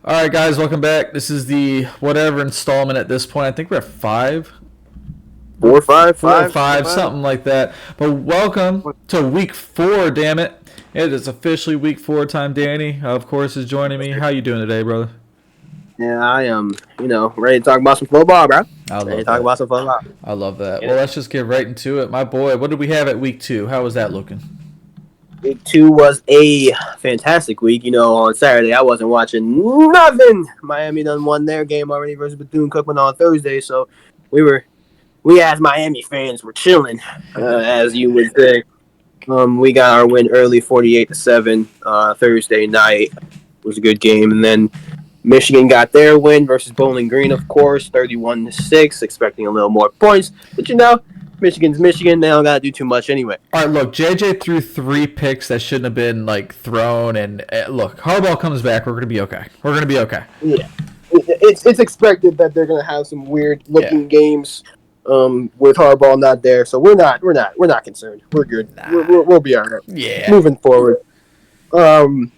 All right, guys, welcome back. This is the whatever installment at this point. I think we're at five, Four, five, four or five, four, five, five. something like that. But welcome to week four. Damn it! It is officially week four time. Danny, of course, is joining me. How you doing today, brother? Yeah, I am. Ready to talk about some football, bro. I Ready to love talk that. about some football. I love that. Get Well, it? let's just get right into it, my boy. What did we have at week two? How was that looking? Week two was a fantastic week. On Saturday I wasn't watching nothing. Miami done won their game already versus Bethune-Cookman on Thursday, so we were we as Miami fans were chilling, as you would say. We got our win early, 48-7, Thursday night. It was a good game, and then Michigan got their win versus Bowling Green, of course, 31-6, expecting a little more points. But Michigan's Michigan. They don't got to do too much anyway. All right, look, JJ threw three picks that shouldn't have been like thrown, and look, Harbaugh comes back. We're gonna be okay. We're gonna be okay. Yeah, it's expected that they're gonna have some weird Yeah. looking games, with Harbaugh not there. So we're not concerned. We're good. Nah. We'll be all right. Yeah. Moving forward. Um,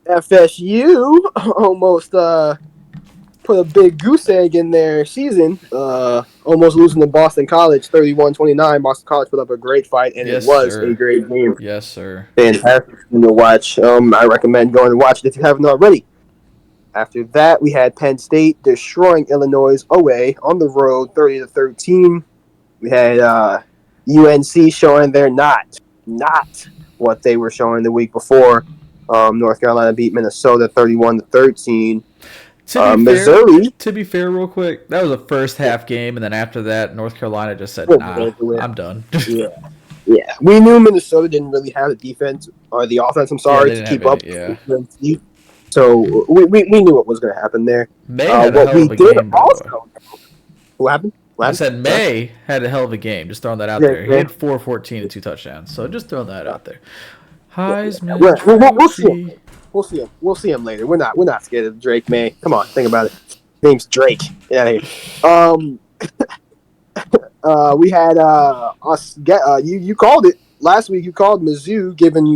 FSU almost put a big goose egg in their season, almost losing to Boston College 31-29. Boston College put up a great fight, and it Yes, was a sir. great game. Yes, sir. Fantastic game to watch. I recommend going to watch it if you haven't already. After that, we had Penn State destroying Illinois away on the road, 30-13. We had UNC showing they're not what they were showing the week before. North Carolina beat Minnesota 31-13. Missouri. To be fair, real quick, that was a first half game, and then after that, North Carolina just said, "Nah, I'm done." Yeah, yeah. We knew Minnesota didn't really have the defense or the offense. I'm Yeah, sorry they to didn't have keep up. any. Yeah, So we knew what was going to happen there. May had a What hell we of a did game, by the way. also. What happened? What I happened? said Sorry? May had a hell of a game. Just throwing that out Yeah, there. He yeah. had 414 and two touchdowns. So just throwing that out there. Yeah. Heisman We'll see him. Trophy. We'll see him. We'll see him later. We're not scared of Drake May. Come on, think about it. His name's Drake. Get out of here. We had us get you called it last week. You called Mizzou giving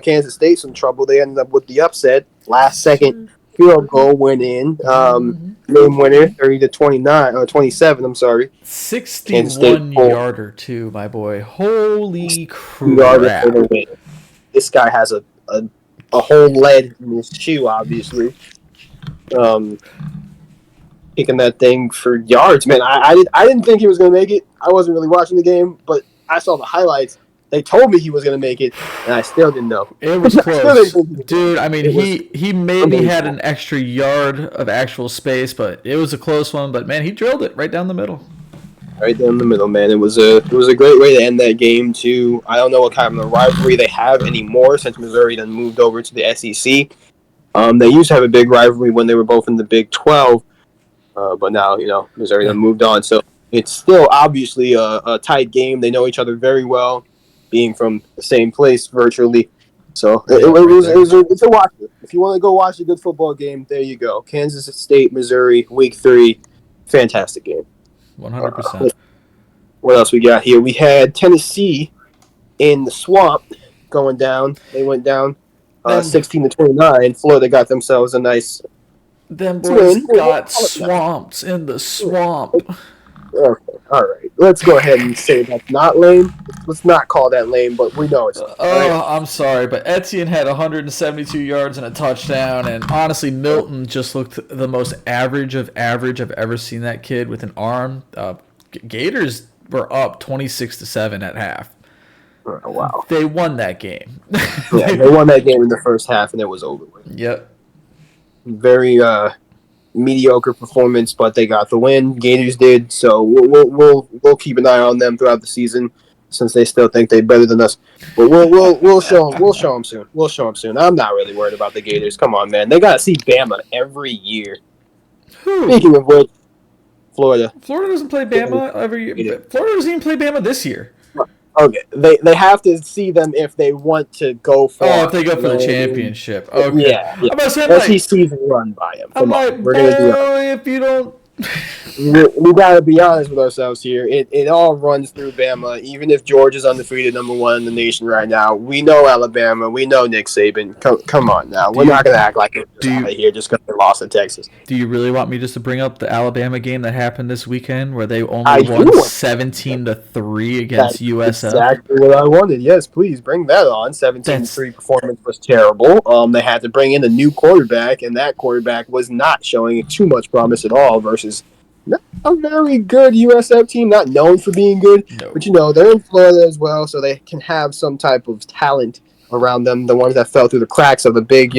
Kansas State some trouble. They ended up with the upset, Yes, last second sir. field goal went in. Game winner 30-29 or 27. I'm sorry. Kansas State 61 pulled yarder too, my boy. Holy 2 yards for crap! the win. This guy has a whole lead in his shoe, obviously. Um, Kicking that thing for yards, man. I didn't think he was going to make it. I wasn't really watching the game, but I saw the highlights. They told me he was going to make it, and I still didn't know. It was I still didn't close, think he was gonna dude. make I it. mean, It was he maybe had unbelievable. an extra yard of actual space, but it was a close one. But man, he drilled it right down the middle. Right down the middle, man. It was a great way to end that game too. I don't know what kind of a rivalry they have anymore since Missouri then moved over to the SEC. They used to have a big rivalry when they were both in the Big 12, but now Missouri Yeah. then moved on. So it's still obviously a tight game. They know each other very well, being from the same place virtually. So Yeah, right there. it's a watch. If you want to go watch a good football game, there you go. Kansas State, Missouri, Week 3, fantastic game. 100%. What else we got here? We had Tennessee in the swamp going down. They went down Them 16-29. Florida got themselves a nice them boys win. got swamped in the swamp. Okay, all right. Let's go ahead and say that's not lame. Let's not call that lame, but we know it's lame. All right. Oh, I'm sorry, but Etienne had 172 yards and a touchdown, and honestly, Milton just looked the most average of average I've ever seen that kid with an arm. Gators were up 26-7 at half. Oh, wow. They won that game. Yeah, they won that game in the first half, and it was over with. Yep. Very mediocre performance, but they got the win. Gators did, so we'll keep an eye on them throughout the season, since they still think they're better than us. But we'll show them soon. We'll show them soon. I'm not really worried about the Gators. Come on, man. They gotta see Bama every year. Who? Speaking of which, Florida. Florida doesn't play Bama every year. Florida doesn't even play Bama this year. Okay, they have to see them if they want to go far. Oh, if they go You for know the what I mean? championship. Okay. Yeah, I'm about to say, SEC's run by them. I'm Come on, like, we're gonna do it. boy, if you don't we gotta be honest with ourselves here. It all runs through Bama. Even if Georgia's undefeated number one in the nation right now, we know Alabama. We know Nick Saban. Come on now. We're not gonna act like it's do just out you of here just because they lost to Texas. do you really want me just to bring up the Alabama game that happened this weekend where they only I do won want 17-3 That's against USF? exactly what I wanted. Yes, please bring that on. 17 to That's 3 performance was terrible. They had to bring in a new quarterback, and that quarterback was not showing too much promise at all versus a very good USF team, not known for being good, no. but they're in Florida as well, so they can have some type of talent around them. The ones that fell through the cracks of the big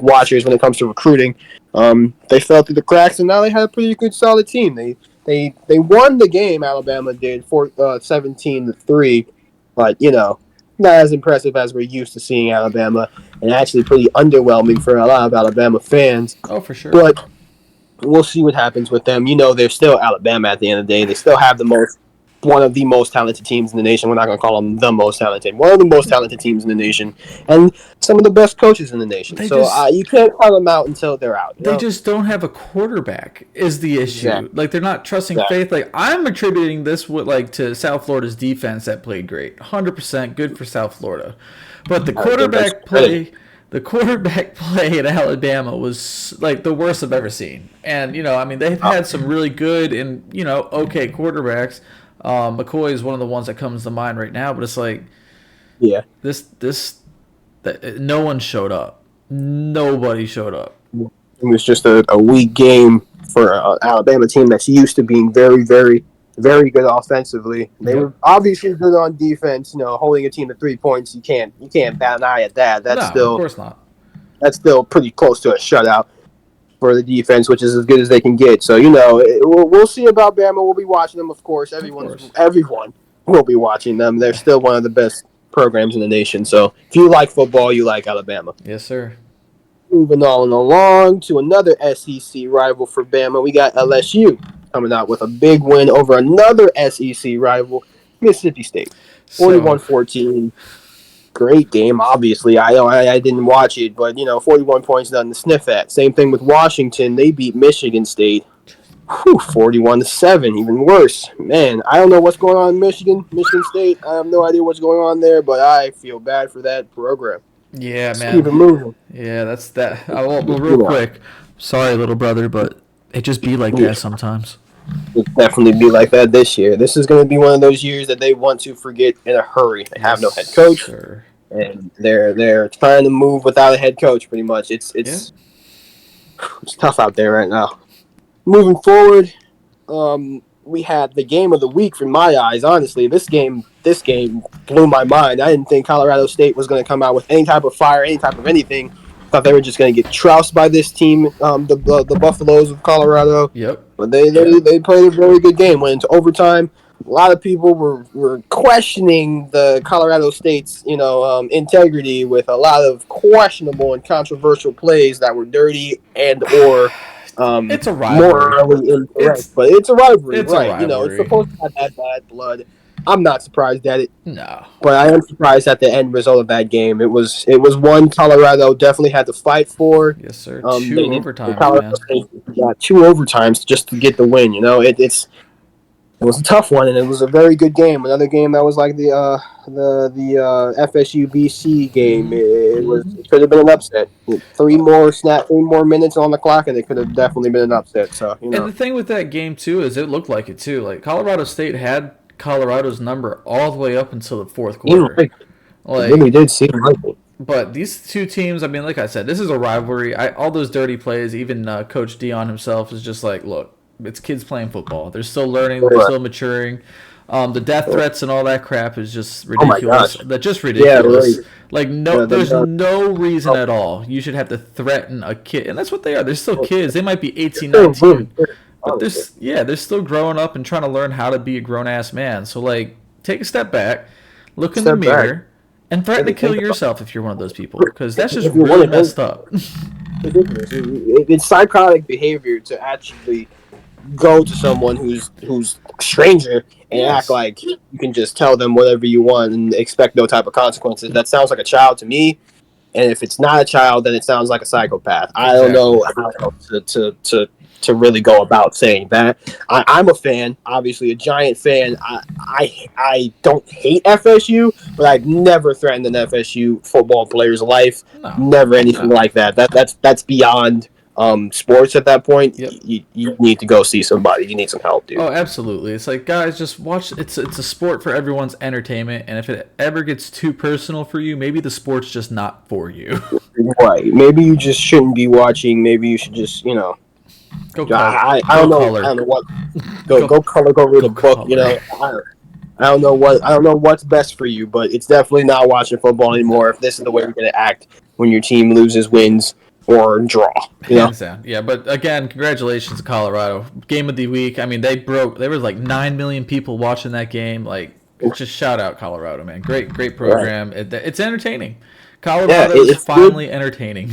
watchers when it comes to recruiting, they fell through the cracks, and now they have a pretty good, solid team. They won the game. Alabama did 17-3, but not as impressive as we're used to seeing Alabama, and actually pretty underwhelming for a lot of Alabama fans. Oh, for sure. But we'll see what happens with them. They're still Alabama at the end of the day. They still have one of the most talented teams in the nation. We're not going to call them the most talented. One of the most talented teams in the nation, and some of the best coaches in the nation. You can't call them out until they're out. They just don't have a quarterback is the issue. Exactly. Like they're not trusting faith. Like I'm attributing this to South Florida's defense that played great, 100% good for South Florida, but the quarterback play. The quarterback play at Alabama was like the worst I've ever seen. And, they've had some really good and, okay quarterbacks. McCoy is one of the ones that comes to mind right now, but it's like, yeah, no one showed up. Nobody showed up. It was just a weak game for an Alabama team that's used to being very, very, very good offensively. They were obviously good on defense. Holding a team to 3 points, you can't bat an eye at that. Of course not. That's still pretty close to a shutout for the defense, which is as good as they can get. So we'll see about Bama. We'll be watching them, of course. Everyone will be watching them. They're still one of the best programs in the nation. So if you like football, you like Alabama. Yes, sir. Moving on along to another SEC rival for Bama, we got LSU coming out with a big win over another SEC rival, Mississippi State, 41-14. Great game, obviously. I didn't watch it, but 41 points, nothing to sniff at. Same thing with Washington. They beat Michigan State, 41-7, even worse. Man, I don't know what's going on in Michigan State. I have no idea what's going on there, but I feel bad for that program. Yeah, man. Keep it moving. Yeah, that's that. Real quick. Sorry, little brother, but it just be like that sometimes. It'll definitely be like that this year. This is going to be one of those years that they want to forget in a hurry. They have no head coach, and they're trying to move without a head coach. Pretty much, it's tough out there right now. Moving forward, we had the game of the week from my eyes. Honestly, this game blew my mind. I didn't think Colorado State was going to come out with any type of fire, any type of anything. Thought they were just going to get trounced by this team, the Buffaloes of Colorado. Yep. But they played a very good game. Went into overtime. A lot of people were questioning the Colorado State's integrity with a lot of questionable and controversial plays that were dirty and or it's a rivalry. Morally incorrect. But it's a rivalry, right? It's supposed to have that bad blood. I'm not surprised at it. No. But I am surprised at the end result of that game. It was one Colorado definitely had to fight for. Yes, sir. Two overtimes, man. 2 overtimes just to get the win. It was a tough one, and it was a very good game. Another game that was like the FSU BC game. It could have been an upset. 3 more minutes on the clock, and it could have definitely been an upset. So And the thing with that game too is it looked like it too. Like Colorado State had Colorado's number all the way up until the fourth quarter. It really did seem like it. But these two teams, like I said, this is a rivalry. All those dirty plays, even Coach Dion himself is just like, look, it's kids playing football. They're still learning. They're still maturing. The death threats and all that crap is just ridiculous. That's just ridiculous. Yeah, right. There's no reason at all you should have to threaten a kid. And that's what they are. They're still kids. They might be 18, 19. But they're still growing up and trying to learn how to be a grown-ass man. So, take a step back, look in the mirror, and threaten to kill yourself if you're one of those people. Because that's just really messed up. It's psychotic behavior to actually go to someone who's a stranger and act like you can just tell them whatever you want and expect no type of consequences. That sounds like a child to me. And if it's not a child, then it sounds like a psychopath. I don't know how to to really go about saying that. I'm a fan, obviously a giant fan. I don't hate FSU, but I've never threatened an FSU football player's life. No. Never anything like that. That's beyond sports at that point. Yep. You need to go see somebody. You need some help, dude. Oh, absolutely. It's like, guys, just watch. It's a sport for everyone's entertainment, and if it ever gets too personal for you, maybe the sport's just not for you. Right. Maybe you just shouldn't be watching. Maybe you should just, Go I don't know. color. I don't know what. Go color. Go read a book. Color. I don't know what's best for you, but it's definitely not watching football anymore. If this is the way you're going to act when your team loses, wins, or draw. Hands down. Yeah, but again, congratulations to Colorado. Game of the week. I mean, there was like 9 million people watching that game. Like, just shout out Colorado, man. Great program. Right. It's entertaining. Colorado is finally entertaining.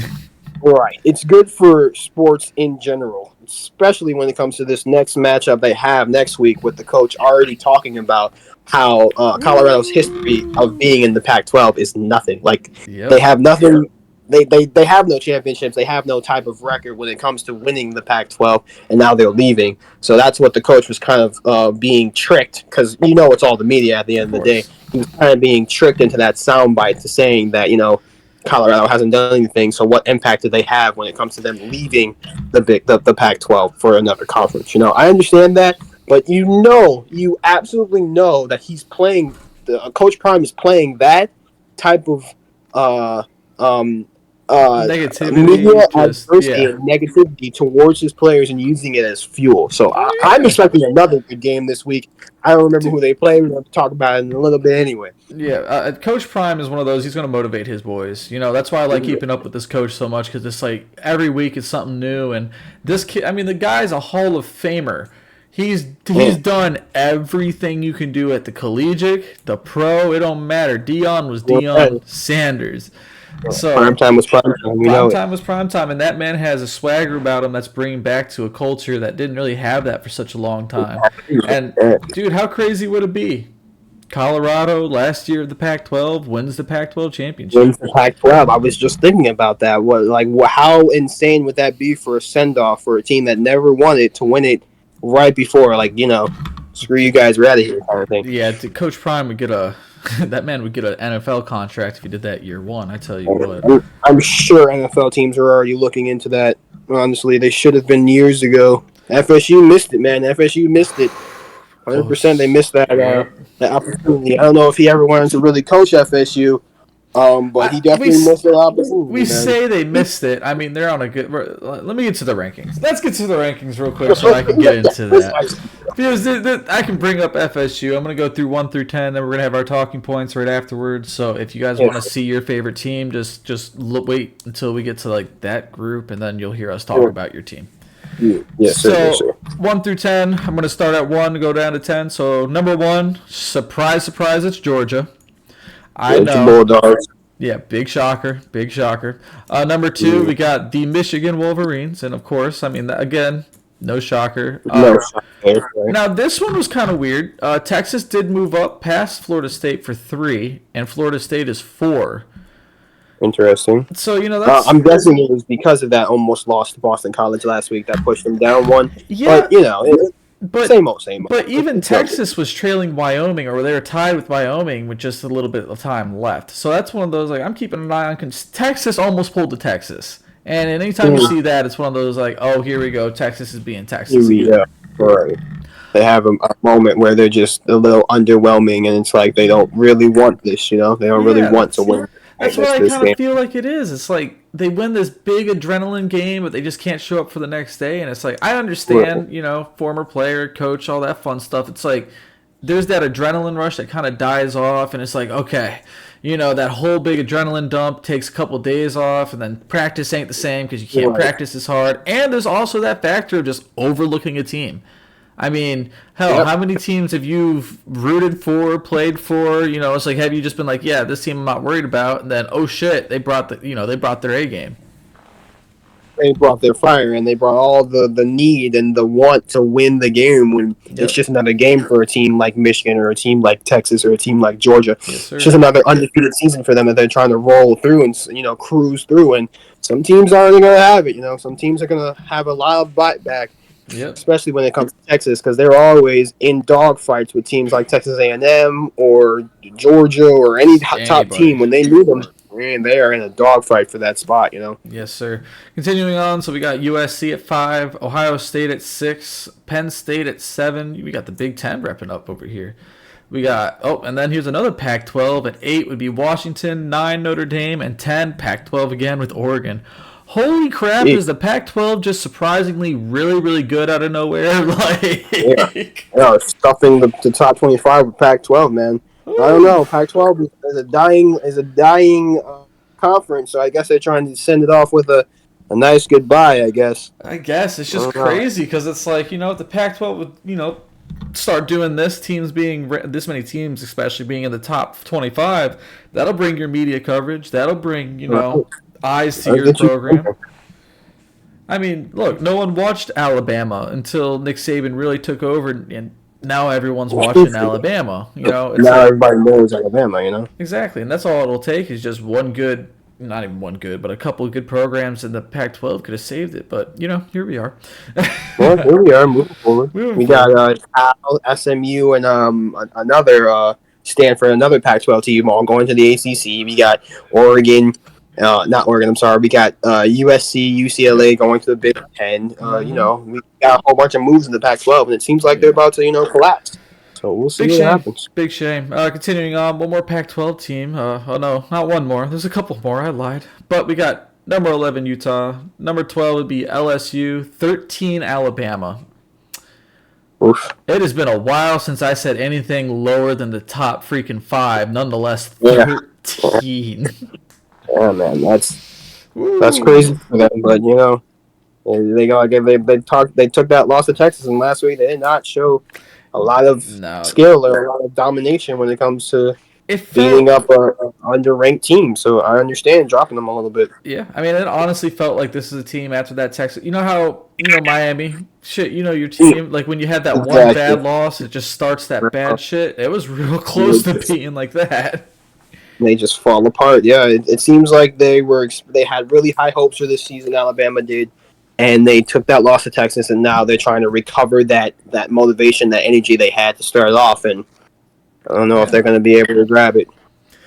Right. It's good for sports in general, especially when it comes to this next matchup they have next week with the coach already talking about how Colorado's history of being in the Pac-12 is nothing. Like, they have nothing. They have no championships. They have no type of record when it comes to winning the Pac-12, and now they're leaving. So that's what the coach was kind of being tricked, because it's all the media at the end of the day. He was kind of being tricked into that soundbite to saying that Colorado hasn't done anything. So what impact do they have when it comes to them leaving the Pac-12 for another conference? I understand that, but you absolutely know that he's playing. Coach Prime is playing that type of media adversity and negativity towards his players and using it as fuel. So I'm expecting another good game this week. I don't remember who they play. We're going to talk about it in a little bit anyway. Yeah, Coach Prime is one of those. He's going to motivate his boys. That's why I like keeping up with this coach so much, because it's like every week is something new. And this kid, I mean, the guy's a Hall of Famer. He's done everything you can do at the collegiate, the pro. It don't matter. Deion was Deion Sanders. So prime time was prime time. Prime time was prime time, and that man has a swagger about him that's bringing back to a culture that didn't really have that for such a long time. And dude, how crazy would it be? Colorado last year of the Pac-12 wins the Pac-12 championship. Wins the Pac-12. I was just thinking about that. How insane would that be for a send-off for a team that never won it to win it right before? Screw you guys, we're out of here, kind of thing. Yeah, Coach Prime would get that man would get an NFL contract if he did that year one. I tell you what. I'm sure NFL teams are already looking into that. Honestly, they should have been years ago. FSU missed it, man. FSU missed it. 100%. They missed that opportunity. I don't know if he ever wanted to really coach FSU. But he definitely missed an opportunity. We say they missed it. I mean, they're on a good. Let me get to the rankings. Let's get to the rankings real quick so I can get into that. Because I can bring up FSU. I'm going to go through 1 through 10. Then we're going to have our talking points right afterwards. So if you guys want to see your favorite team, just wait until we get to that group, and then you'll hear us talk about your team. Yes, sir. So 1 through 10. I'm going to start at 1 and go down to 10. So number 1, surprise, it's Georgia. I know. Bulldogs. Yeah, big shocker. Number 2, we got the Michigan Wolverines, and of course, I mean, again, no shocker. Now, this one was kind of weird. Texas did move up past Florida State for 3, and Florida State is 4. Interesting. So, that's... I'm guessing it was because of that almost loss to Boston College last week that pushed them down 1. Yeah. But, same old. But even Texas was trailing Wyoming, or they were tied with Wyoming with just a little bit of time left. So that's one of those, I'm keeping an eye on. Texas almost pulled to Texas. And anytime you see that, it's one of those, oh, here we go. Texas is being Texas. Yeah, right. They have a moment where they're just a little underwhelming, and it's like they don't really want this, They don't really want to win. That's what I kind of feel like it is. It's like they win this big adrenaline game, but they just can't show up for the next day. And it's like, I understand, former player, coach, all that fun stuff. It's like there's that adrenaline rush that kind of dies off, and it's like, okay, that whole big adrenaline dump takes a couple days off, and then practice ain't the same because you can't practice as hard. And there's also that factor of just overlooking a team. I mean, hell, how many teams have you rooted for, played for? It's like, have you just been like, yeah, this team I'm not worried about, and then, oh shit, they brought their A game. they brought their fire and they brought all the need and the want to win the game when it's Yep. just another game for a team like Michigan or a team like Texas or a team like Georgia. Yes, It's just sir. another undefeated season for them that they're trying to roll through and cruise through. And some teams aren't going to have it. Some teams are going to have a lot of bite back, Yep. especially when it comes to Texas, because they're always in dogfights with teams like Texas A&M or Georgia or any top Anybody. team when they need them. And they are in a dogfight for that spot. Yes, sir. Continuing on, so we got USC at 5, Ohio State at 6, Penn State at 7. We got the Big Ten repping up over here. We got, and then here's another Pac-12 at 8 would be Washington, 9 Notre Dame, and 10 Pac-12 again with Oregon. Holy crap, is the Pac-12 just surprisingly really, really good out of nowhere? Stuffing the top 25 with Pac-12, man. Ooh. I don't know. Pac-12 is a dying conference, so I guess they're trying to send it off with a nice goodbye, I guess. I guess it's just crazy because it's like, if the Pac-12 would, start doing this, teams being this many teams, especially being in the top 25, that'll bring your media coverage. That'll bring, eyes to your program. I mean, look, no one watched Alabama until Nick Saban really took over, and now everyone's watching Alabama. Now everybody knows Alabama. Exactly, and that's all it'll take is just one good, not even one good, but a couple of good programs, and the Pac-12 could have saved it. But here we are. Well, here we are moving forward. We got Cal, SMU, and another Stanford, another Pac-12 team all going to the ACC. We got Oregon. Not Oregon, I'm sorry. We got USC, UCLA going to the Big Ten. We got a whole bunch of moves in the Pac-12, and it seems like they're about to, collapse. So we'll see what happens. Big shame. Continuing on, one more Pac-12 team. Oh, no, not one more. There's a couple more. I lied. But we got number 11, Utah. Number 12 would be LSU. 13, Alabama. Oof. It has been a while since I said anything lower than the top freaking 5. Nonetheless, 13. Yeah, man, that's crazy for them. But they took that loss to Texas, and last week they did not show a lot of skill or a lot of domination when it comes to beating up an underranked team. So I understand dropping them a little bit. Yeah, I mean, it honestly felt like this is a team after that Texas. You know how Miami shit. Your team like when you had that one bad loss, it just starts that bad shit. It was real close to being like that. They just fall apart. Yeah, it seems like they had really high hopes for this season. Alabama did, and they took that loss to Texas, and now they're trying to recover that motivation, that energy they had to start off. And I don't know if they're going to be able to grab it.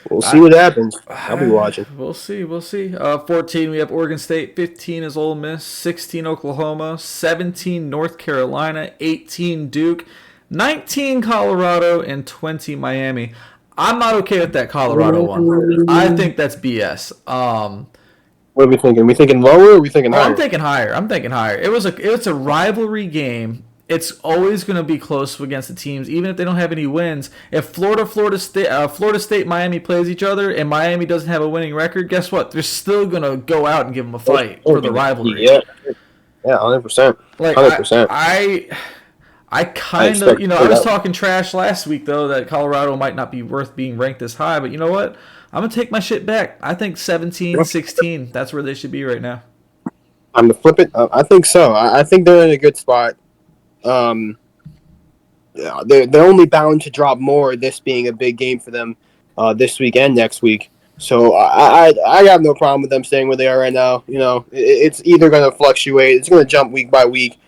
We'll see what happens. I'll be watching. We'll see. 14, we have Oregon State. 15 is Ole Miss. 16, Oklahoma. 17, North Carolina. 18, Duke. 19, Colorado. And 20, Miami. I'm not okay with that Colorado one. I think that's BS. What are we thinking? Are we thinking lower or are we thinking higher? I'm thinking higher. It's a rivalry game. It's always going to be close against the teams, even if they don't have any wins. If Florida State, Miami plays each other, and Miami doesn't have a winning record, guess what? They're still going to go out and give them a fight for the rivalry. Yeah, 100%. 100%. I kind of, I was talking trash last week, though, that Colorado might not be worth being ranked this high. But you know what? I'm going to take my shit back. I think 17, 16, that's where they should be right now. I'm going to flip it. I think so. I think they're in a good spot. They're only bound to drop more, this being a big game for them this week and next week. So I have no problem with them staying where they are right now. It's either going to fluctuate. It's going to jump week by week.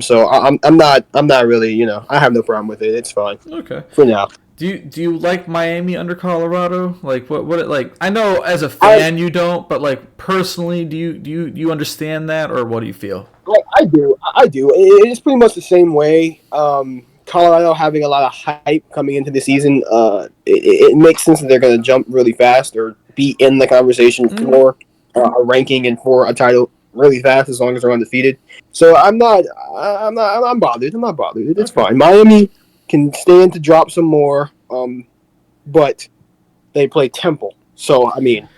So I'm not really, I have no problem with it. It's fine. Okay. For now. Do you like Miami under Colorado? Like what like I know as a fan you don't, but like personally, do you understand that, or what do you feel? I do. It's pretty much the same way. Colorado having a lot of hype coming into the season, it makes sense that they're going to jump really fast or be in the conversation for a ranking and for a title really fast as long as they're undefeated. So I'm bothered. I'm not bothered. It's fine. Miami can stand to drop some more, but they play Temple. So, I mean,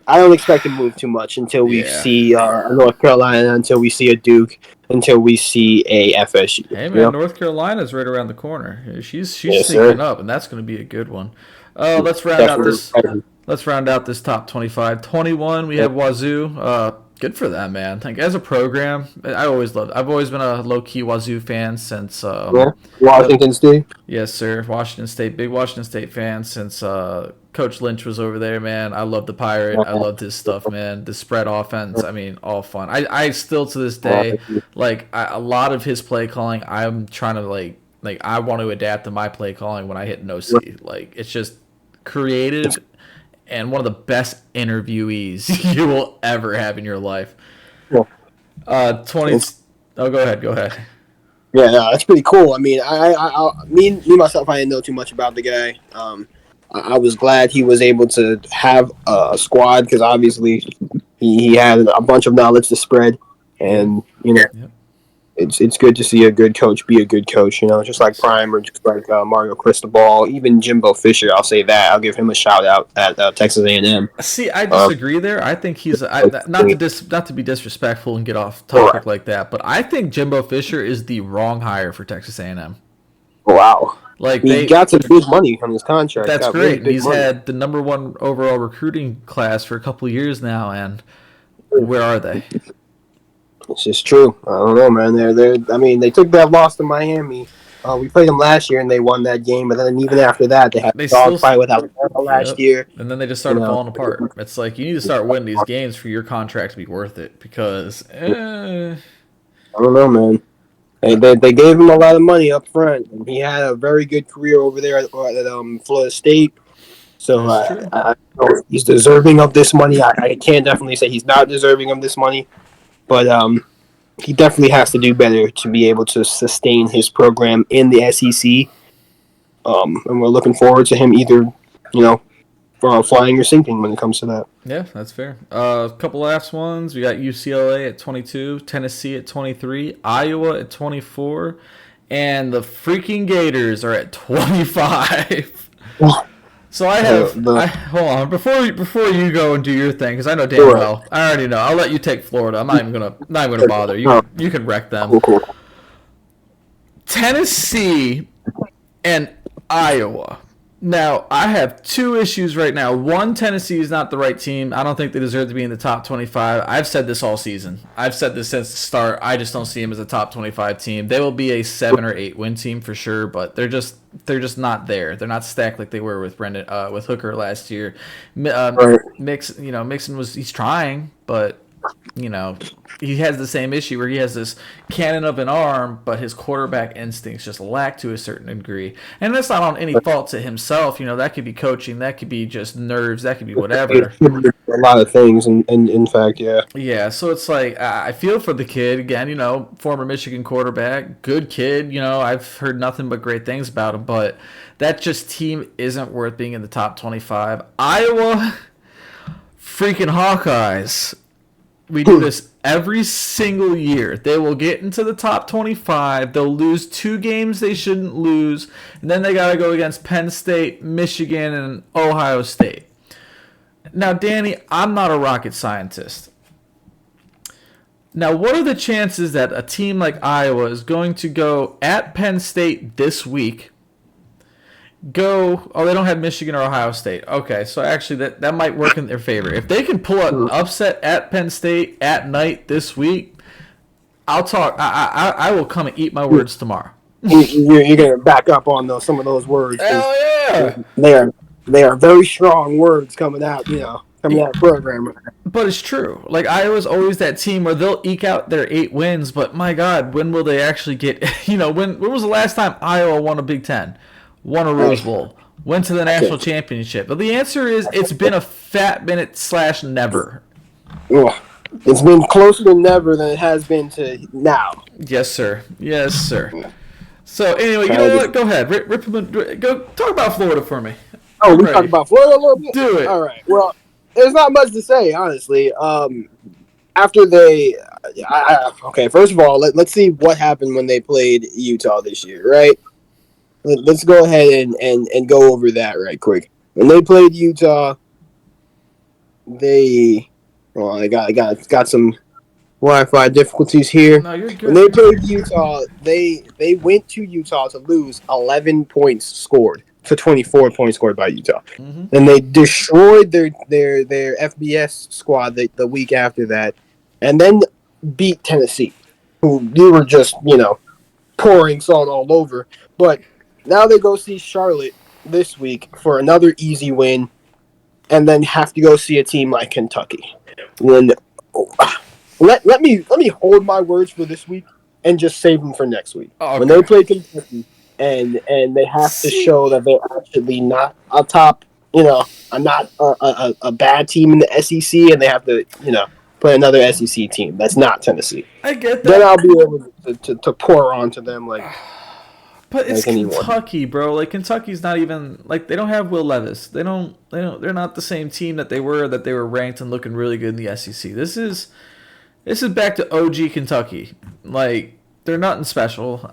I don't expect to move too much until we see North Carolina, until we see a Duke, until we see a FSU. Hey, man, North Carolina's right around the corner. She's sneaking up, and that's going to be a good one. Let's round out this top 25. 21, we have Wazoo. Good for them, man. Like as a program, I've always been a low key Wazoo fan since. Yeah. Washington State. Yes, sir. Washington State, big Washington State fan since Coach Lynch was over there, man. I love the Pirate. I loved his stuff, man. The spread offense, I mean, all fun. I still to this day, like a lot of his play calling, I'm trying to like I want to adapt to my play calling when I hit an OC. Like it's just creative and one of the best interviewees you will ever have in your life. 20. Oh, go ahead. Yeah, no, that's pretty cool. I mean, me myself, I didn't know too much about the guy. I was glad he was able to have a squad because obviously he had a bunch of knowledge to spread, and it's good to see a good coach be a good coach. Just like Prime or just like Mario Cristobal, even Jimbo Fisher. I'll say that. I'll give him a shout out at Texas A&M. See, I disagree there. I think he's not to be disrespectful and get off topic like that, but I think Jimbo Fisher is the wrong hire for Texas A&M. Wow. Like he got some good money on his contract. That's great. Really he's had the number 1 overall recruiting class for a couple of years now, and where are they? It's just true. I don't know, man. They took that loss to Miami. We played them last year and they won that game, but then even after that, they had a dog fight with Alabama last year. And then they just started falling apart. It's like you need to start winning these games for your contract to be worth it because I don't know, man. They gave him a lot of money up front, and he had a very good career over there at Florida State. So he's deserving of this money. I can't definitely say he's not deserving of this money, but he definitely has to do better to be able to sustain his program in the SEC. And we're looking forward to him either, flying or sinking when it comes to that. Yeah, that's fair. A couple last ones. We got UCLA at 22, Tennessee at 23, Iowa at 24, and the freaking Gators are at 25. So I have. Hold on, before you go and do your thing, because I know damn well. I already know. I'll let you take Florida. I'm not even gonna bother you. You can wreck them. Cool. Tennessee and Iowa. Now I have 2 issues right now. One, Tennessee is not the right team. I don't think they deserve to be in the top 25. I've said this all season. I've said this since the start. I just don't see them as a top 25 team. They will be a 7 or 8 win team for sure, but they're just not there. They're not stacked like they were with with Hooker last year. Mixon he's trying, but he has the same issue where he has this cannon of an arm, but his quarterback instincts just lack to a certain degree. And that's not on any fault to himself. That could be coaching, that could be just nerves, that could be whatever. A lot of things, and in fact, yeah. Yeah, so it's like I feel for the kid again. Former Michigan quarterback, good kid. I've heard nothing but great things about him, but that just team isn't worth being in the top 25. Iowa, freaking Hawkeyes. We do this every single year. They will get into the top 25. They'll lose 2 games they shouldn't lose. And then they got to go against Penn State, Michigan, and Ohio State. Now, Danny, I'm not a rocket scientist. Now, what are the chances that a team like Iowa is going to go at Penn State this week? They don't have Michigan or Ohio State. Okay, so actually that might work in their favor. If they can pull an upset at Penn State at night this week, I'll talk. I will come and eat my words tomorrow. You're gonna back up on some of those words. Hell yeah! They are very strong words coming out. Coming out of the program. But it's true. Like Iowa's always that team where they'll eke out their 8 wins. But my God, when will they actually get? When was the last time Iowa won a Big Ten? Won a Rose Bowl, went to the national championship. But the answer is it's been a fat minute / never. It's been closer to never than it has been to now. Yes, sir. Yes, sir. So anyway, you know what? Go ahead. Go talk about Florida for me. We talk about Florida a little bit? Do it. All right. Well, there's not much to say, honestly. After they... okay, first of all, let's see what happened when they played Utah this year, right? Let's go ahead and go over that right quick. When they played Utah, I got some Wi-Fi difficulties here. No, you're good. When they played Utah, they went to Utah to lose 11 points scored to 24 points scored by Utah. Mm-hmm. And they destroyed their FBS squad the week after that. and then beat Tennessee, who you were just, pouring salt all over. But now they go see Charlotte this week for another easy win, and then have to go see a team like Kentucky. When let me hold my words for this week and just save them for next week. Okay. When they play Kentucky and they have to show that they're actually not a top, not a bad team in the SEC, and they have to, play another SEC team that's not Tennessee. I get that. Then I'll be able to pour onto them like. But it's Kentucky, bro. Like Kentucky's not even like they don't have Will Levis. They're not the same team that they were ranked and looking really good in the SEC. This is back to OG Kentucky. Like they're nothing special.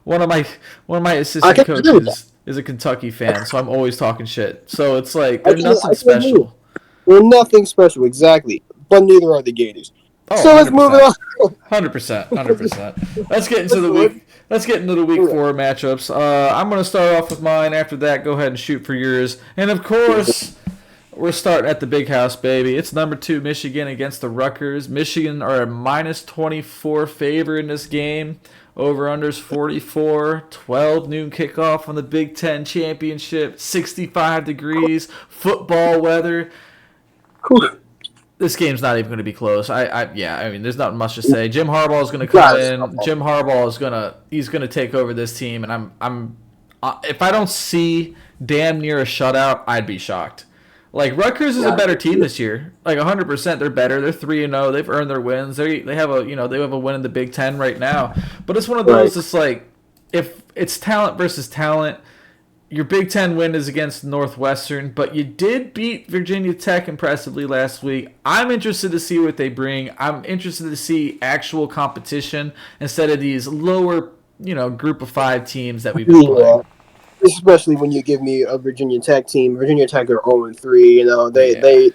One of my assistant coaches is a Kentucky fan, so I'm always talking shit. So it's like they're nothing special. We're nothing special, exactly. But neither are the Gators. Oh, so let's move it on. 100%. Let's get into the week. Let's get into the week 4 matchups. I'm going to start off with mine. After that, go ahead and shoot for yours. And of course, we're starting at the big house, baby. It's number 2 Michigan against the Rutgers. Michigan are a -24 favorite in this game. Over-unders 44. 12 noon kickoff on the Big Ten Championship. 65 degrees. Football weather. This game's not even going to be close. I mean, there's not much to say. Jim Harbaugh is going to come in. Jim Harbaugh is going to take over this team, and I'm if I don't see damn near a shutout, I'd be shocked. Like Rutgers is a better team this year. Like 100%, they're better. They're 3-0. They've earned their wins. They have a win in the Big Ten right now. But it's one of those. It's like if it's talent versus talent. Your Big Ten win is against Northwestern, but you did beat Virginia Tech impressively last week. I'm interested to see what they bring. I'm interested to see actual competition instead of these lower, group of 5 teams that we've been playing. Especially when you give me a Virginia Tech team. Virginia Tech are 0-3. They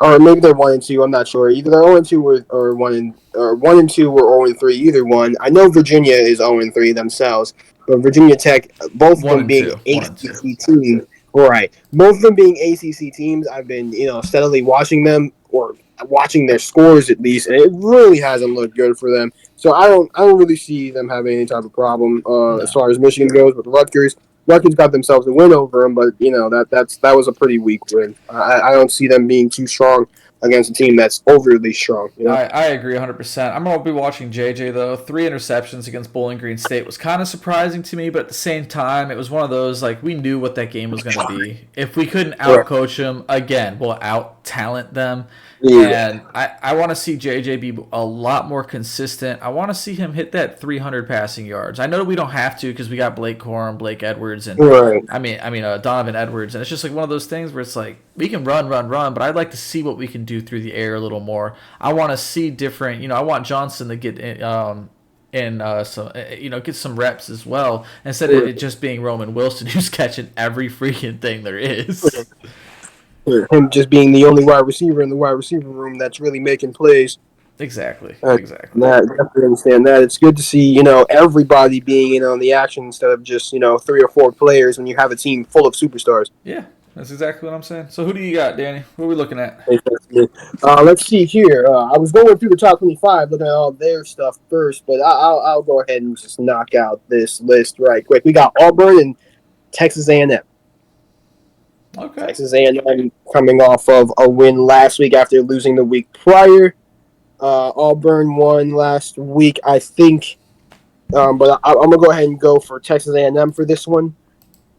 or maybe they're 1-2. I'm not sure. Either they're 0-2 or 1-2 or 0-3. Either one. I know Virginia is 0-3 themselves. But Virginia Tech, both of them being ACC teams, right? Both of them being ACC teams, I've been, steadily watching them or watching their scores at least, and it really hasn't looked good for them. So I don't really see them having any type of problem as far as Michigan goes with Rutgers. Rutgers got themselves a win over them, but that was a pretty weak win. I don't see them being too strong against a team that's overly strong. I agree 100%. I'm going to be watching JJ, though. 3 interceptions against Bowling Green State was kind of surprising to me, but at the same time, it was one of those, like, we knew what that game was going to be. If we couldn't out-coach them, again, we'll out-talent them. Yeah. And I want to see JJ be a lot more consistent. I want to see him hit that 300 passing yards. I know we don't have to because we got Blake Corum, Blake Edwards, and Donovan Edwards. And it's just like one of those things where it's like we can run, but I'd like to see what we can do through the air a little more. I want to see different. I want Johnson to get get some reps as well instead of it just being Roman Wilson who's catching every freaking thing there is. Him just being the only wide receiver in the wide receiver room that's really making plays. Exactly. I definitely understand that. It's good to see, everybody being in on the action instead of just, 3 or 4 players when you have a team full of superstars. Yeah, that's exactly what I'm saying. So who do you got, Danny? What are we looking at? Let's see here. I was going through the top 25, looking at all their stuff first, but I'll go ahead and just knock out this list right quick. We got Auburn and Texas A&M. Okay. Texas A&M coming off of a win last week after losing the week prior. Auburn won last week, I think. But I'm going to go ahead and go for Texas A&M for this one.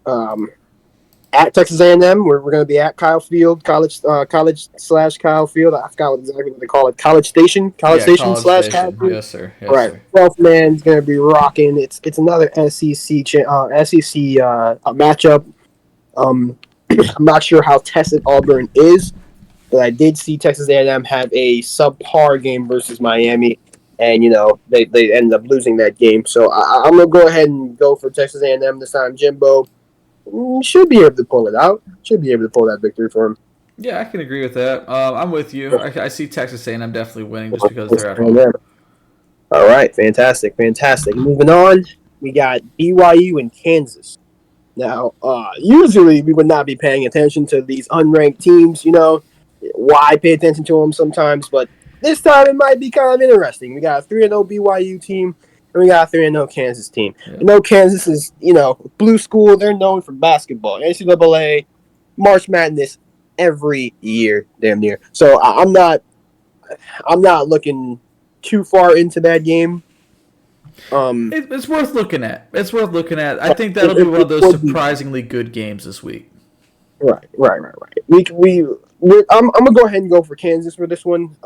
At Texas A&M, we're going to be at Kyle Field, college/Kyle Field. I forgot exactly what they call it. College Station? College Station / Kyle Field? Yes, sir. Right. 12th man's going to be rocking. It's another SEC matchup. I'm not sure how tested Auburn is, but I did see Texas A&M have a subpar game versus Miami, and they ended up losing that game. So I'm gonna go ahead and go for Texas A&M this time. Jimbo should be able to pull it out. Should be able to pull that victory for him. Yeah, I can agree with that. I'm with you. I see Texas A&M definitely winning just because they're at home. All right, fantastic. Moving on, we got BYU and Kansas. Now, usually we would not be paying attention to these unranked teams, Why pay attention to them sometimes? But this time it might be kind of interesting. We got a 3-0 BYU team, and we got a 3-0 Kansas team. Yeah. You know, Kansas is, blue school. They're known for basketball, NCAA, March Madness every year, damn near. So I'm not looking too far into that game. It's worth looking at. It's worth looking at. I think that'll be one of those surprisingly good games this week. Right. I'm gonna go ahead and go for Kansas for this one.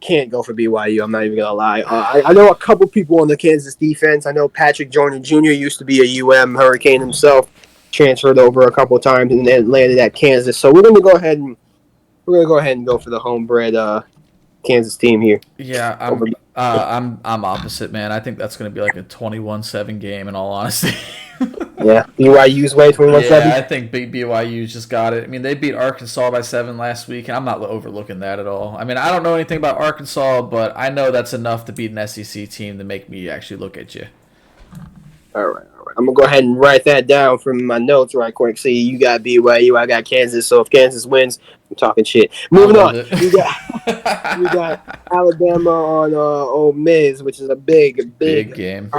Can't go for BYU. I'm not even gonna lie. I know a couple people on the Kansas defense. I know Patrick Jordan Jr. used to be a UM Hurricane himself, transferred over a couple of times and then landed at Kansas. So we're gonna go ahead and go for the homebred Kansas team here. Yeah, I'm opposite, man. I think that's going to be like a 21-7 game. In all honesty. Yeah, BYU's way 21-7. Yeah, I think BYU just got it. I mean, they beat Arkansas by 7 last week, and I'm not overlooking that at all. I mean, I don't know anything about Arkansas, but I know that's enough to beat an SEC team to make me actually look at you. All right. I'm going to go ahead and write that down from my notes right quick. See, you got BYU, I got Kansas. So if Kansas wins, I'm talking shit. Moving on. We got Alabama on Ole Miss, which is a big game.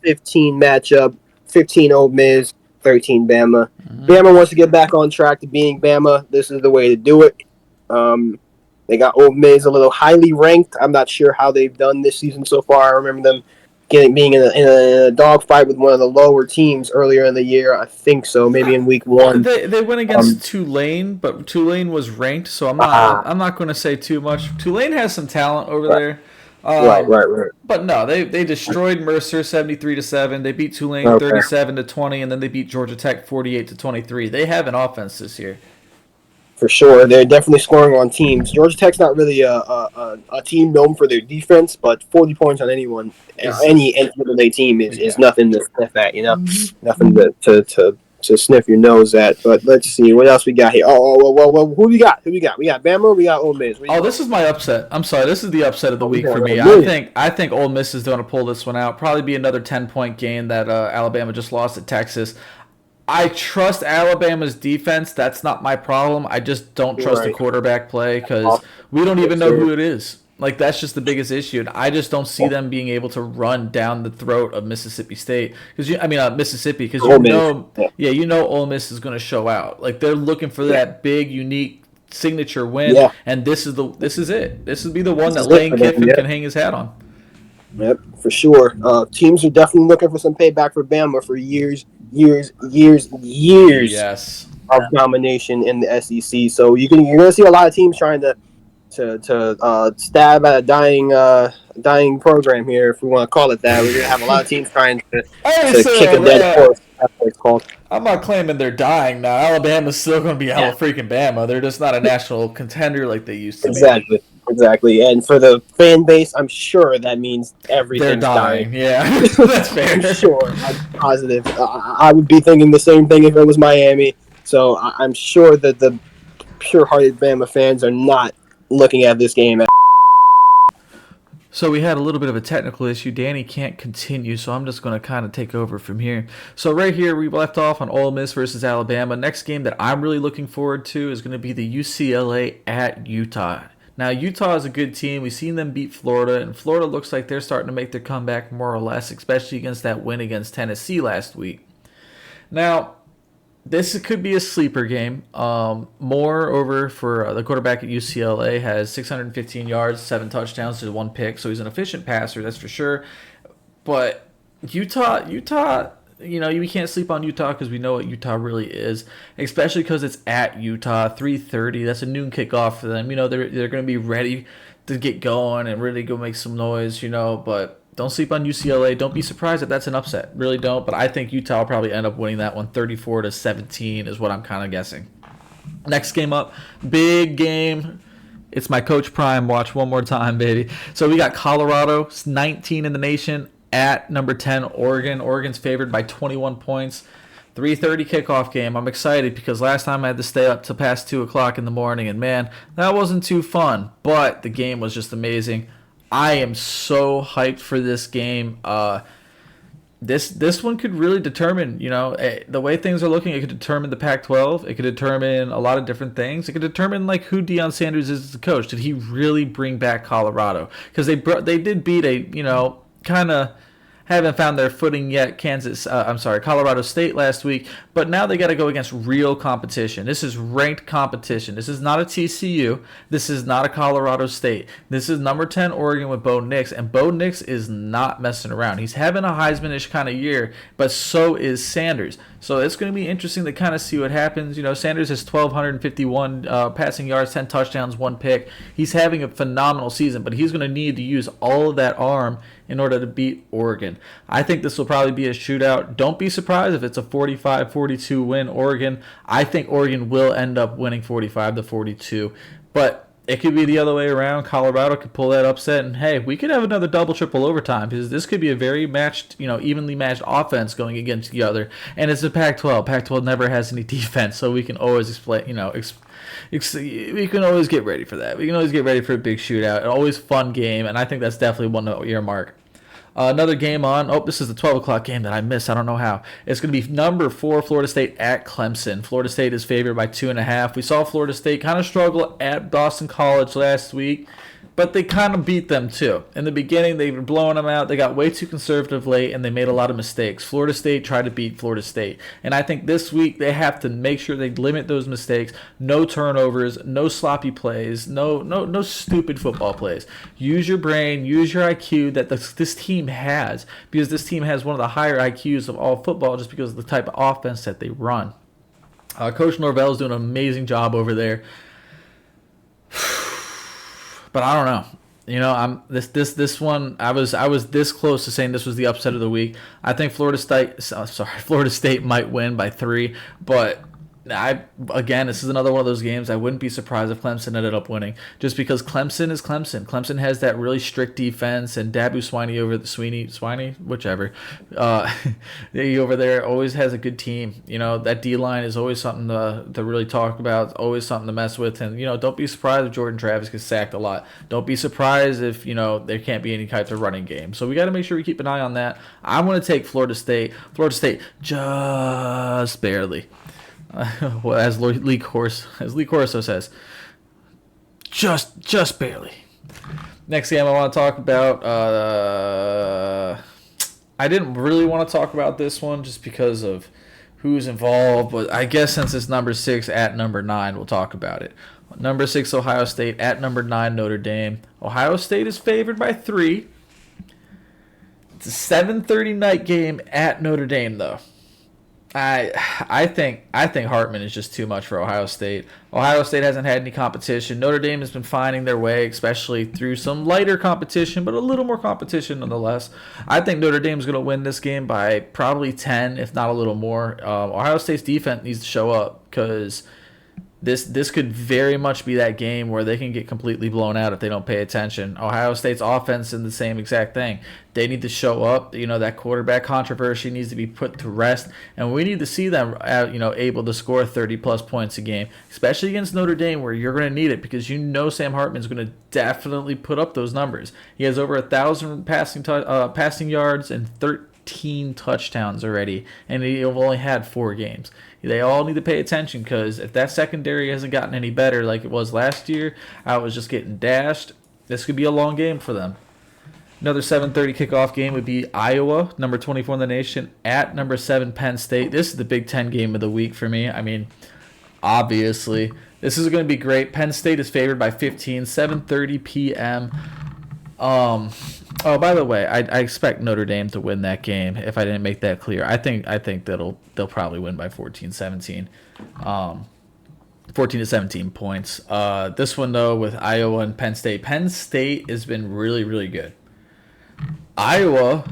15 matchup. 15 Ole Miss, 13 Bama. Mm-hmm. Bama wants to get back on track to being Bama. This is the way to do it. They got Ole Miss a little highly ranked. I'm not sure how they've done this season so far. I remember them being in a dogfight with one of the lower teams earlier in the year. I think so, maybe in week 1. They went against Tulane, but Tulane was ranked, so I'm not going to say too much. Tulane has some talent over there. Right. But no, they destroyed Mercer 73-7. They beat Tulane 37-20, and then they beat Georgia Tech 48-23. They have an offense this year. For sure, they're definitely scoring on teams. Georgia Tech's not really a team known for their defense, but 40 points on any NCAA team is nothing to sniff at. Nothing to sniff your nose at. But let's see what else we got here. Well, who we got? We got Bama. Or we got Ole Miss. This is my upset. I'm sorry, this is the upset of the week for me. I think Ole Miss is going to pull this one out. Probably be another 10-point game that Alabama just lost at Texas. I trust Alabama's defense. That's not my problem. I just don't trust the quarterback play because we don't even know who it is. Like, that's just the biggest issue. And I just don't see them being able to run down the throat of Mississippi State. Mississippi, because you know Ole Miss is going to show out. Like, they're looking for that big, unique signature win, and this is it. This would be the one that Lane Kiffin can hang his hat on. Yep, for sure. Teams are definitely looking for some payback for Bama for years of domination in the SEC. So you're going to see a lot of teams trying to stab at a dying program here, if we want to call it that. We're going to have a lot of teams trying to kick a dead horse. That's what it's called. I'm not claiming they're dying now. Alabama's still going to be freaking Bama. They're just not a national contender like they used to be. Exactly. And for the fan base, I'm sure that means everything's dying. Yeah, that's fair. I'm sure. I'm positive. I would be thinking the same thing if it was Miami. So I'm sure that the pure-hearted Bama fans are not looking at this game. So we had a little bit of a technical issue. Danny can't continue, so I'm just going to kind of take over from here. So right here, we left off on Ole Miss versus Alabama. Next game that I'm really looking forward to is going to be the UCLA at Utah. Now, Utah is a good team. We've seen them beat Florida, and Florida looks like they're starting to make their comeback more or less, especially against that win against Tennessee last week. Now, this could be a sleeper game. Moreover, for the quarterback at UCLA has 615 yards, 7 touchdowns to 1 pick, so he's an efficient passer, that's for sure. But Utah, we can't sleep on Utah because we know what Utah really is, especially because it's at Utah, 3:30. That's a noon kickoff for them. They're going to be ready to get going and really go make some noise, but don't sleep on UCLA. Don't be surprised if that's an upset. Really don't, but I think Utah will probably end up winning that one 34-17 is what I'm kind of guessing. Next game up, big game. It's my Coach Prime watch one more time, baby. So we got Colorado, 19 in the nation, at number 10, Oregon. Oregon's favored by 21 points. 3:30 kickoff game. I'm excited because last time I had to stay up till past 2 o'clock in the morning, and man, that wasn't too fun, but the game was just amazing. I am so hyped for this game. this one could really determine, the way things are looking. It could determine the Pac-12. It could determine a lot of different things. It could determine like who Deion Sanders is as a coach. Did he really bring back Colorado? Because they did beat a kind of haven't found their footing yet. Colorado State last week, but now they got to go against real competition. This is ranked competition. This is not a TCU. This is not a Colorado State. This is number 10 Oregon with Bo Nix, and Bo Nix is not messing around. He's having a Heisman-ish kind of year, but so is Sanders. So it's going to be interesting to kind of see what happens. Sanders has 1,251 passing yards, 10 touchdowns, 1 pick. He's having a phenomenal season, but he's going to need to use all of that arm in order to beat Oregon. I think this will probably be a shootout. Don't be surprised if it's a 45-42 win Oregon. I think Oregon will end up winning 45-42, but it could be the other way around. Colorado could pull that upset, and hey, we could have another double, triple overtime because this could be a very matched, evenly matched offense going against the other. And it's the Pac-12. Pac-12 never has any defense, so we can always we can always get ready for that. We can always get ready for a big shootout. Always fun game, and I think that's definitely one to earmark. Another game on. This is the 12 o'clock game that I missed. I don't know how. It's going to be number 4 Florida State at Clemson. Florida State is favored by 2.5. We saw Florida State kind of struggle at Boston College last week, but they kind of beat them too. In the beginning, they were blowing them out. They got way too conservative late, and they made a lot of mistakes. Florida State tried to beat Florida State. And I think this week they have to make sure they limit those mistakes. No turnovers, no sloppy plays, no stupid football plays. Use your brain, use your IQ that this team has, because this team has one of the higher IQs of all football just because of the type of offense that they run. Coach Norvell is doing an amazing job over there. But I don't know. I'm this one. I was this close to saying this was the upset of the week. I think Florida State might win by 3, but this is another one of those games. I wouldn't be surprised if Clemson ended up winning, just because Clemson is Clemson. Clemson has that really strict defense, and Dabu Swiney, whichever, he over there always has a good team. That D line is always something to really talk about. Always something to mess with, and don't be surprised if Jordan Travis gets sacked a lot. Don't be surprised if there can't be any type of running game. So we got to make sure we keep an eye on that. I'm going to take Florida State. Florida State just barely. As Lee Corso says, just barely. Next game I want to talk about, I didn't really want to talk about this one just because of who's involved, but I guess since it's number 6 at number 9, we'll talk about it. Number 6 Ohio State at number 9 Notre Dame. Ohio State is favored by 3. It's a 7:30 night game at Notre Dame though. I think Hartman is just too much for Ohio State. Ohio State hasn't had any competition. Notre Dame has been finding their way, especially through some lighter competition, but a little more competition nonetheless. I think Notre Dame's going to win this game by probably 10, if not a little more. Ohio State's defense needs to show up because this could very much be that game where they can get completely blown out if they don't pay attention. Ohio State's offense is the same exact thing. They need to show up. That quarterback controversy needs to be put to rest, and we need to see them, able to score 30-plus points a game, especially against Notre Dame, where you're going to need it because Sam Hartman's going to definitely put up those numbers. He has over 1,000 passing yards and 13 touchdowns already, and he've only had 4 games. They all need to pay attention because if that secondary hasn't gotten any better like it was last year, I was just getting dashed. This could be a long game for them. Another 7:30 kickoff game would be Iowa, number 24 in the nation, at number 7 Penn State. This is the Big Ten game of the week for me. I mean, obviously, this is going to be great. Penn State is favored by 15, 7:30 p.m. Oh, by the way, I expect Notre Dame to win that game. If I didn't make that clear, I think they'll probably win by 14-17, 14 to 17 points. This one though with Iowa and Penn State. Penn State has been really, really good. Iowa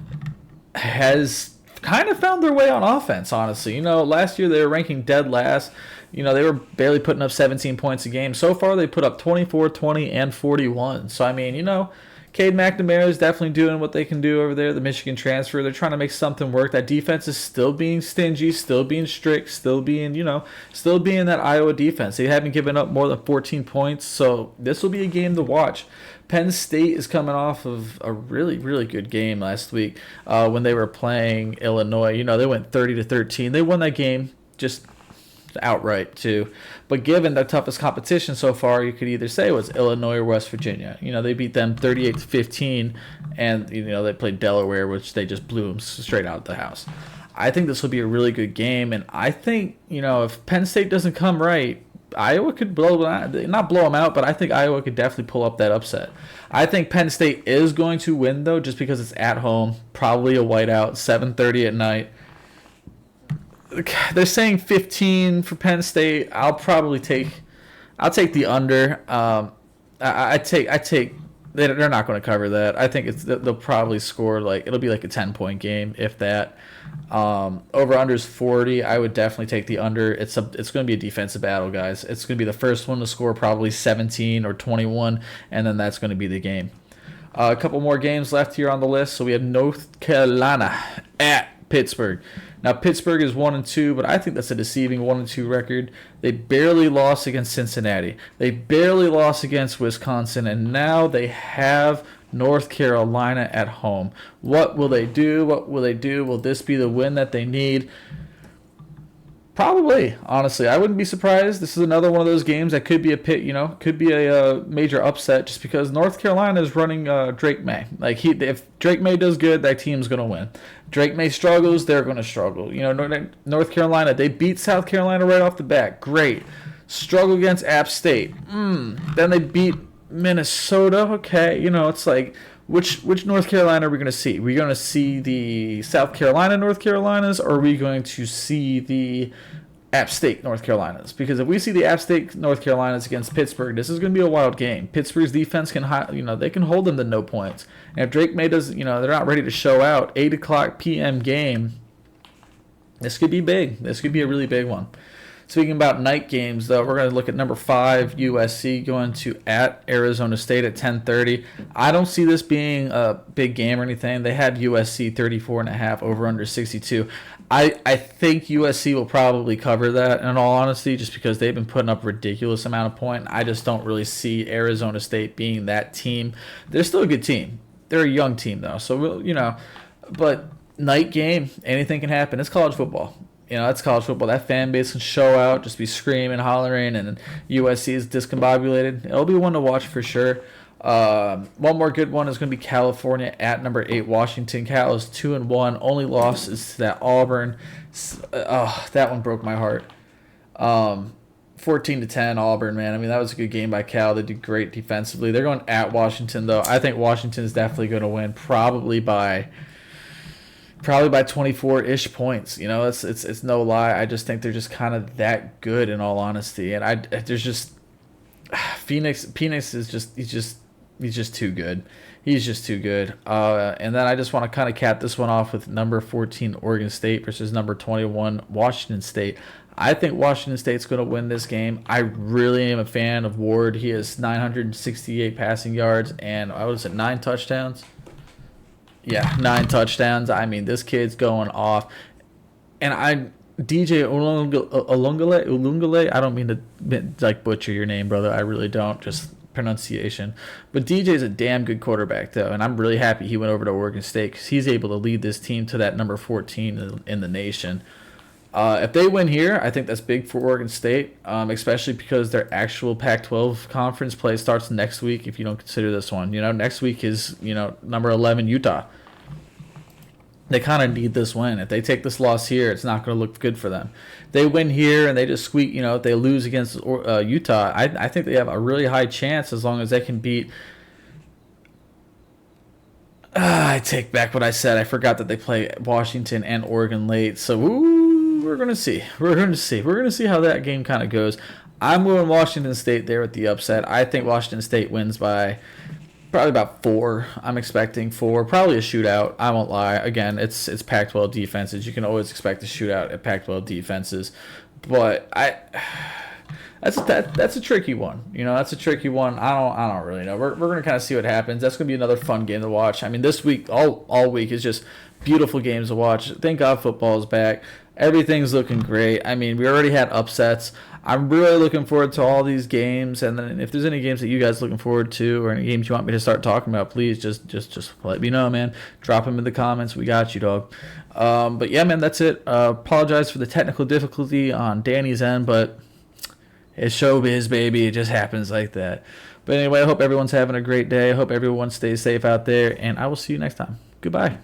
has kind of found their way on offense, honestly. Last year they were ranking dead last. They were barely putting up 17 points a game. So far they put up 24, 20, and 41. So I mean, Cade McNamara is definitely doing what they can do over there. The Michigan transfer, they're trying to make something work. That defense is still being stingy, still being strict, still being that Iowa defense. They haven't given up more than 14 points, so this will be a game to watch. Penn State is coming off of a really, really good game last week when they were playing Illinois. They went 30-13. They won that game just outright too. But given the toughest competition so far, you could either say it was Illinois or West Virginia. They beat them 38-15, and they played Delaware, which they just blew them straight out of the house. I think this will be a really good game, and I think if Penn State doesn't come right, Iowa could not blow them out, but I think Iowa could definitely pull up that upset. I think Penn State is going to win though, just because it's at home, probably a whiteout, 7:30 at night. They're saying 15 for Penn State. I'll take the under. I take. They're not going to cover that. I think they'll probably score it'll be like a 10-point game, if that. Over under is 40. I would definitely take the under. It's going to be a defensive battle, guys. It's going to be the first one to score probably 17 or 21, and then that's going to be the game. A couple more games left here on the list. So we have North Carolina at Pittsburgh. Now, Pittsburgh is 1-2, but I think that's a deceiving 1-2 record. They barely lost against Cincinnati. They barely lost against Wisconsin, and now they have North Carolina at home. What will they do? Will this be the win that they need? Probably, honestly. I wouldn't be surprised. This is another one of those games that could be could be a major upset, just because North Carolina is running Drake May. If Drake May does good, that team's going to win. Drake May struggles, they're going to struggle. North Carolina, they beat South Carolina right off the bat. Great. Struggle against App State. Then they beat Minnesota. Okay, it's like, which North Carolina are we going to see? Are we going to see the South Carolina North Carolinas, or are we going to see the App State North Carolinas? Because if we see the App State North Carolinas against Pittsburgh, this is going to be a wild game. Pittsburgh's defense can they can hold them to no points. And if Drake May does, they're not ready to show out, 8:00 p.m. game, this could be big. This could be a really big one. Speaking about night games, though, we're going to look at number 5, USC, going to at Arizona State at 10:30. I don't see this being a big game or anything. They had USC 34.5, over under 62. I think USC will probably cover that, in all honesty, just because they've been putting up a ridiculous amount of points. I just don't really see Arizona State being that team. They're still a good team. They're a young team, though. So, but night game, anything can happen. It's college football. That's college football. That fan base can show out, just be screaming, hollering, and USC is discombobulated. It'll be one to watch for sure. One more good one is going to be California at number 8, Washington. Cal is 2-1. Only loss is to that Auburn. That one broke my heart. 14-10 Auburn, man. That was a good game by Cal. They did great defensively. They're going at Washington, though. I think Washington is definitely going to win, probably by 24-ish points. It's no lie. I just think they're just kind of that good, in all honesty. And there's just Phoenix is he's just too good. He's just too good. And then I just want to kind of cap this one off with number 14 Oregon State versus number 21 Washington State. I think Washington State's going to win this game. I really am a fan of Ward. He has 968 passing yards and 9 touchdowns. Yeah, 9 touchdowns. This kid's going off. And DJ Ulungale, I don't mean to butcher your name, brother. I really don't. Just pronunciation. But DJ's a damn good quarterback, though, and I'm really happy he went over to Oregon State because he's able to lead this team to that number 14 in the nation. If they win here, I think that's big for Oregon State, especially because their actual Pac-12 conference play starts next week, if you don't consider this one. Next week is, number 11, Utah. They kind of need this win. If they take this loss here, it's not going to look good for them. If they win here and they just squeak, if they lose against Utah, I think they have a really high chance as long as they can beat. I take back what I said. I forgot that they play Washington and Oregon late. So, we're going to see. We're going to see how that game kind of goes. I'm going Washington State there with the upset. I think Washington State wins by probably about 4. I'm expecting 4. Probably a shootout. I won't lie. Again, it's Pac-12 defenses. You can always expect a shootout at Pac-12 defenses. But That's a tricky one. That's a tricky one. I don't really know. We're gonna kind of see what happens. That's gonna be another fun game to watch. I mean, this week all week is just beautiful games to watch. Thank God football is back. Everything's looking great. I mean, we already had upsets. I'm really looking forward to all these games. And then if there's any games that you guys are looking forward to, or any games you want me to start talking about, please just let me know, man. Drop them in the comments. We got you, dog. But yeah, man, that's it. Apologize for the technical difficulty on Danny's end, but it's showbiz, baby. It just happens like that. But anyway, I hope everyone's having a great day. I hope everyone stays safe out there, and I will see you next time. Goodbye.